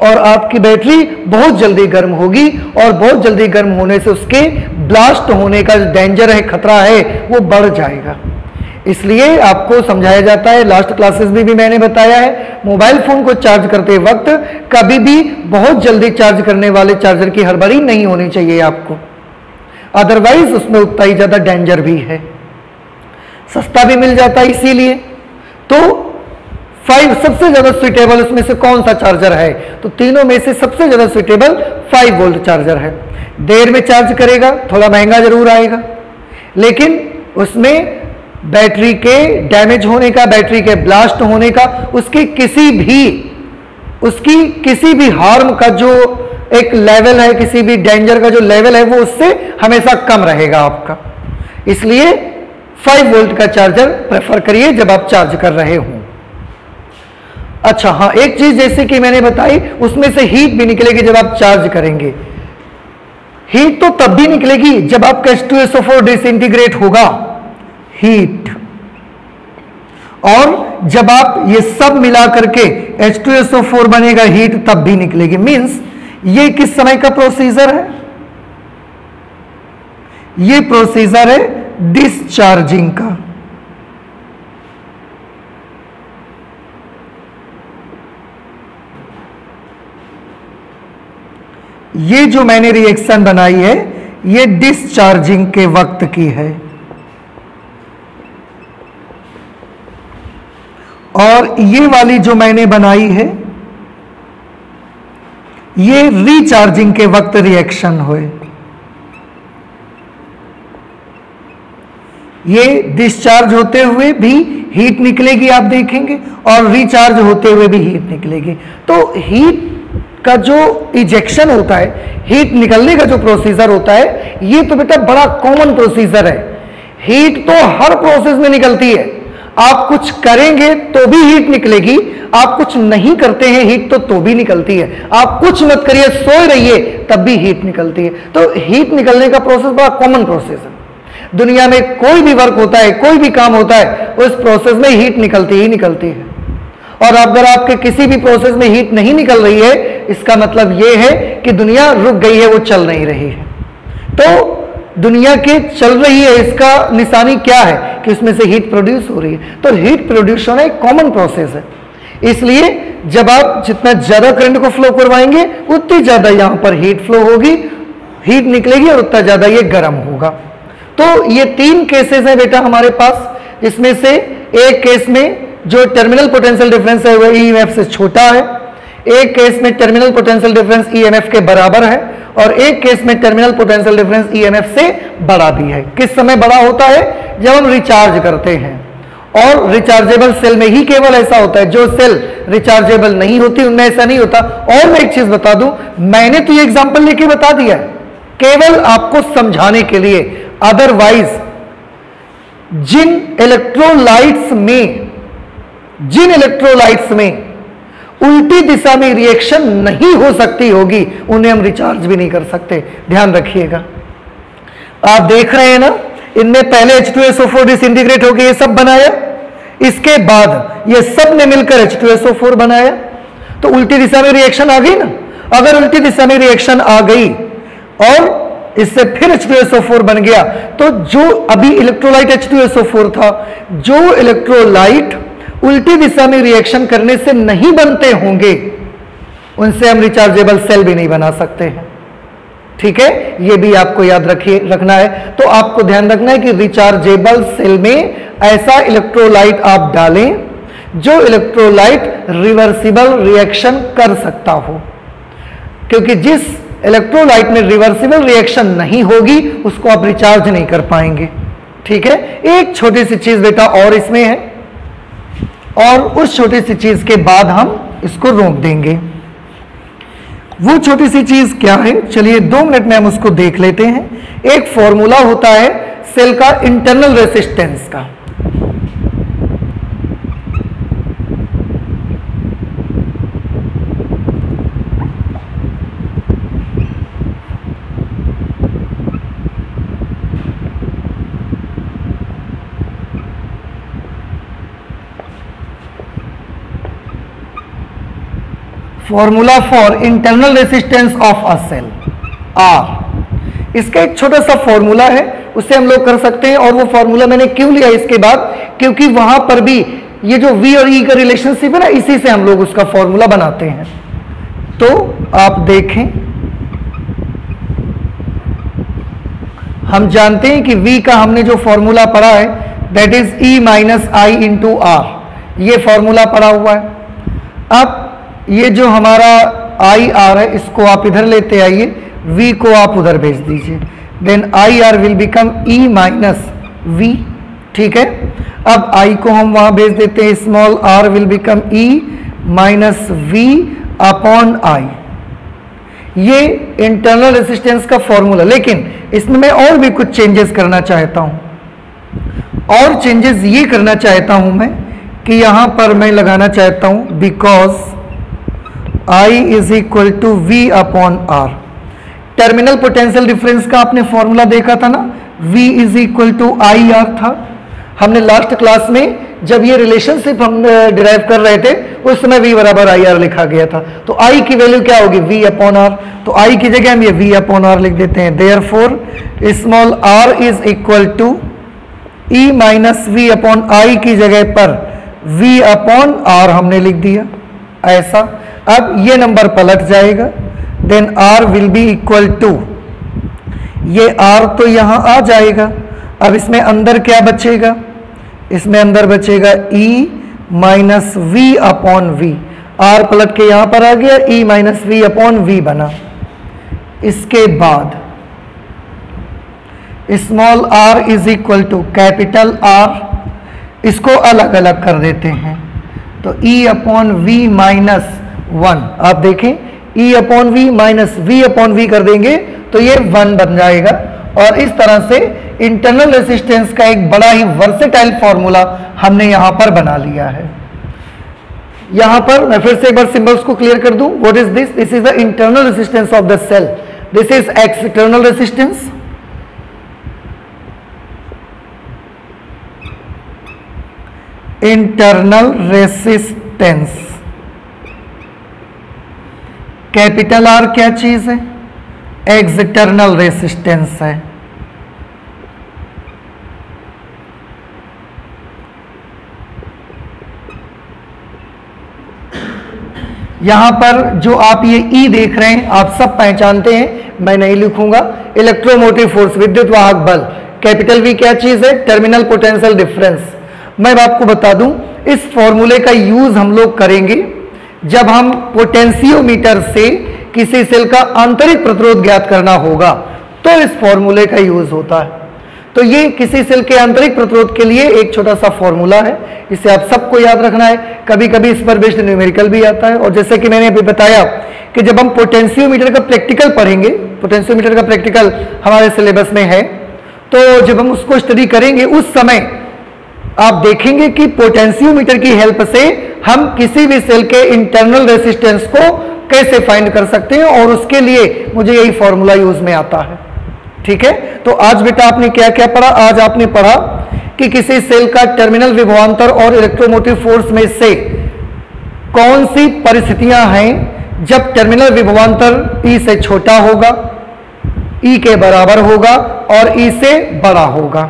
और आपकी बैटरी बहुत जल्दी गर्म होगी, और बहुत जल्दी गर्म होने से उसके ब्लास्ट होने का जो डेंजर है, खतरा है, वो बढ़ जाएगा। इसलिए आपको समझाया जाता है, लास्ट क्लासेस में भी मैंने बताया है, मोबाइल फोन को चार्ज करते वक्त कभी भी बहुत जल्दी चार्ज करने वाले चार्जर की हड़बड़ी नहीं होनी चाहिए आपको, अदरवाइज उसमें उतना ही ज्यादा डेंजर भी है। सस्ता भी मिल जाता है इसीलिए। तो 5 सबसे ज्यादा सुइटेबल उसमें से कौन सा चार्जर है? तो तीनों में से सबसे ज्यादा सुइटेबल 5 वोल्ट चार्जर है। देर में चार्ज करेगा, थोड़ा महंगा जरूर आएगा, लेकिन उसमें बैटरी के डैमेज होने का, बैटरी के ब्लास्ट होने का, उसकी किसी भी हार्म का जो एक लेवल है, किसी भी डेंजर का जो लेवल है, वो उससे हमेशा कम रहेगा आपका। इसलिए 5 वोल्ट का चार्जर प्रेफर करिए जब आप चार्ज कर रहे हो। अच्छा हाँ, एक चीज जैसे कि मैंने बताई, उसमें से हीट भी निकलेगी जब आप चार्ज करेंगे। हीट तो तब भी निकलेगी जब आपका H2SO4 डिसइंटीग्रेट होगा, हीट। और जब आप ये सब मिला करके H2SO4 बनेगा, हीट तब भी निकलेगी। मींस ये किस समय का प्रोसीजर है? ये प्रोसीजर है डिस्चार्जिंग का। ये जो मैंने रिएक्शन बनाई है, ये डिस्चार्जिंग के वक्त की है, और ये वाली जो मैंने बनाई है, ये रिचार्जिंग के वक्त रिएक्शन हुए। ये डिस्चार्ज होते हुए भी हीट निकलेगी, आप देखेंगे, और रिचार्ज होते हुए भी हीट निकलेगी। तो हीट का जो इजेक्शन होता है, हीट निकलने का जो प्रोसीजर होता है, ये तो बेटा बड़ा कॉमन प्रोसीजर है। हीट तो हर प्रोसेस में निकलती है। आप कुछ करेंगे तो भी हीट निकलेगी, आप कुछ नहीं करते हैं हीट तो भी निकलती है। आप कुछ मत करिए, सोए रहिए, तब भी हीट निकलती है। तो हीट निकलने का प्रोसेस बड़ा कॉमन प्रोसेस है। दुनिया में कोई भी वर्क होता है, कोई भी काम होता है, उस प्रोसेस में हीट निकलती ही निकलती है। और अगर आपके किसी भी प्रोसेस में हीट नहीं निकल रही है, इसका मतलब यह है कि दुनिया रुक गई है, वो चल नहीं रही है। तो दुनिया के चल रही है, इसका निशानी क्या है कि उसमें से हीट प्रोड्यूस हो रही है। तो हीट प्रोड्यूस होना एक कॉमन प्रोसेस है, इसलिए जब आप जितना ज्यादा करंट को फ्लो करवाएंगे उतनी ज्यादा यहां पर हीट फ्लो होगी, हीट निकलेगी और उतना ज्यादा ये गर्म होगा। तो ये 3 केसेस हैं बेटा हमारे पास, जिसमें से एक केस में जो टर्मिनल पोटेंशियल डिफरेंस है वह ईएमएफ से छोटा है, एक केस में टर्मिनल पोटेंशियल डिफरेंस ईएमएफ के बराबर है, और एक केस में टर्मिनल पोटेंशियल डिफरेंस ईएमएफ से बड़ा भी है। किस समय बड़ा होता है? जब हम रिचार्ज करते हैं, और रिचार्जेबल सेल में ही केवल ऐसा होता है। जो सेल रिचार्जेबल नहीं होती उनमें ऐसा नहीं होता। और मैं एक चीज बता दूं, मैंने तो ये एग्जांपल लेके बता दिया है केवल आपको समझाने के लिए, अदरवाइज जिन इलेक्ट्रोलाइट्स में उल्टी दिशा में रिएक्शन नहीं हो सकती होगी, उन्हें हम रिचार्ज भी नहीं कर सकते। ध्यान रखिएगा। आप देख रहे हैं ना, इनमें पहले H2SO4 डिसइंटीग्रेट होकर ये सब बनाया, इसके बाद ये सब ने मिलकर H2SO4 बनाया। तो उल्टी दिशा में रिएक्शन आ गई ना। अगर उल्टी दिशा में रिएक्शन आ गई और इससे फिर H2SO4 बन गया, तो जो अभी इलेक्ट्रोलाइट H2SO4 था, जो इलेक्ट्रोलाइट उल्टी दिशा में रिएक्शन करने से नहीं बनते होंगे, उनसे हम रिचार्जेबल सेल भी नहीं बना सकते हैं। ठीक है, ये भी आपको याद रखना है। तो आपको ध्यान रखना है कि रिचार्जेबल सेल में ऐसा इलेक्ट्रोलाइट आप डालें जो इलेक्ट्रोलाइट रिवर्सिबल रिएक्शन कर सकता हो, क्योंकि जिस इलेक्ट्रोलाइट में रिवर्सिबल रिएक्शन नहीं होगी उसको आप रिचार्ज नहीं कर पाएंगे। ठीक है, एक छोटी सी चीज बेटा और इसमें है, और उस छोटी सी चीज के बाद हम इसको रोक देंगे। वो छोटी सी चीज क्या है, चलिए 2 मिनट में हम उसको देख लेते हैं। एक फॉर्मूला होता है सेल का इंटरनल रेसिस्टेंस का। Formula for internal resistance of a cell R, इसका एक छोटा सा फॉर्मूला है, उसे हम लोग कर सकते हैं। और वो फॉर्मूला मैंने क्यों लिया इसके बाद, क्योंकि वहां पर भी ये जो V और E का रिलेशनशिप है ना, इसी से हम लोग उसका फॉर्मूला बनाते हैं। तो आप देखें, हम जानते हैं कि V का हमने जो फॉर्मूला पढ़ा है that is E minus I into R, ये फॉर्मूला पढ़ा हुआ है। अब ये जो हमारा आई आर है इसको आप इधर लेते आइए, V को आप उधर भेज दीजिए, then I R will become E minus V। ठीक है, अब I को हम वहां भेज देते हैं, small r will become E minus V upon I। ये इंटरनल रेसिस्टेंस का फॉर्मूला, लेकिन इसमें मैं और भी कुछ चेंजेस करना चाहता हूं। और चेंजेस ये करना चाहता हूं मैं कि यहां पर मैं लगाना चाहता हूं because I is equal to V upon R। Terminal potential difference का आपने फॉर्मूला देखा था ना, V is equal to I R था। हमने लास्ट क्लास में जब ये रिलेशनशिप हम डिराइव कर रहे थे उस समय V बराबर आई आर लिखा गया था। तो I की वैल्यू क्या होगी, V अपॉन R। तो I की जगह हम ये V अपॉन R लिख देते हैं। Therefore small r is equal to E minus V upon I की जगह पर V अपॉन R हमने लिख दिया ऐसा। अब ये नंबर पलट जाएगा, then R will be equal to, ये R तो यहां आ जाएगा। अब इसमें अंदर क्या बचेगा, इसमें अंदर बचेगा E minus V upon V। R पलट के यहां पर आ गया, E minus V upon V बना। इसके बाद small r is equal to capital R, इसको अलग अलग कर देते हैं तो E अपॉन V माइनस 1। आप देखें E upon V minus V upon V कर देंगे तो ये 1 बन जाएगा। और इस तरह से इंटरनल रेसिस्टेंस का एक बड़ा ही वर्सेटाइल फॉर्मूला हमने यहां पर बना लिया है। यहां पर मैं फिर से एक बार सिंबल्स को क्लियर कर दूं। What is this, this is the internal resistance of the cell, this is external resistance, internal resistance resistance. Capital R क्या चीज है? एक्सटर्नल रेसिस्टेंस है। यहां पर जो आप ये ई देख रहे हैं आप सब पहचानते हैं, मैं नहीं लिखूंगा। इलेक्ट्रोमोटिव फोर्स, विद्युत वाहक बल। कैपिटल वी क्या चीज है? Terminal potential difference. मैं आपको बता दूं, इस फॉर्मूले का यूज हम लोग करेंगे जब हम पोटेंशियोमीटर से किसी सेल का आंतरिक प्रतिरोध ज्ञात करना होगा, तो इस फॉर्मूले का यूज होता है। तो ये किसी सेल के आंतरिक प्रतिरोध के लिए एक छोटा सा फॉर्मूला है, इसे आप सबको याद रखना है। कभी कभी इस पर बेस्ड न्यूमेरिकल भी आता है। और जैसे कि मैंने अभी बताया कि जब हम पोटेंशियोमीटर का प्रैक्टिकल पढ़ेंगे, पोटेंशियोमीटर का प्रैक्टिकल हमारे सिलेबस में है, तो जब हम उसको स्टडी करेंगे उस समय आप देखेंगे कि पोटेंशियोमीटर की हेल्प से हम किसी भी सेल के इंटरनल रेसिस्टेंस को कैसे फाइंड कर सकते हैं, और उसके लिए मुझे यही फॉर्मूला यूज में आता है। ठीक है, तो आज बेटा आपने क्या क्या पढ़ा? आज आपने पढ़ा कि किसी सेल का टर्मिनल विभवांतर और इलेक्ट्रोमोटिव फोर्स में से कौन सी परिस्थितियां हैं जब टर्मिनल विभवांतर ई से छोटा होगा, ई के बराबर होगा और ई से बड़ा होगा।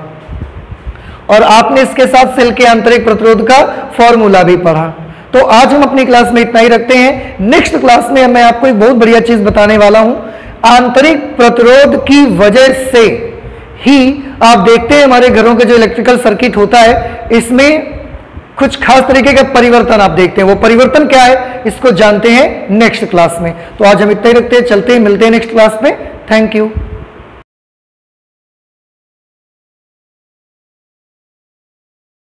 और आपने इसके साथ सेल के आंतरिक प्रतिरोध का फॉर्मूला भी पढ़ा। तो आज हम अपनी क्लास में इतना ही रखते हैं। नेक्स्ट क्लास में मैं आपको एक बहुत बढ़िया चीज बताने वाला हूं। आंतरिक प्रतिरोध की वजह से ही आप देखते हैं हमारे घरों के जो इलेक्ट्रिकल सर्किट होता है, इसमें कुछ खास तरीके का परिवर्तन आप देखते हैं। वो परिवर्तन क्या है इसको जानते हैं नेक्स्ट क्लास में। तो आज हम इतना ही रखते हैं, चलते हैं, मिलते हैं नेक्स्ट क्लास में। Thank you.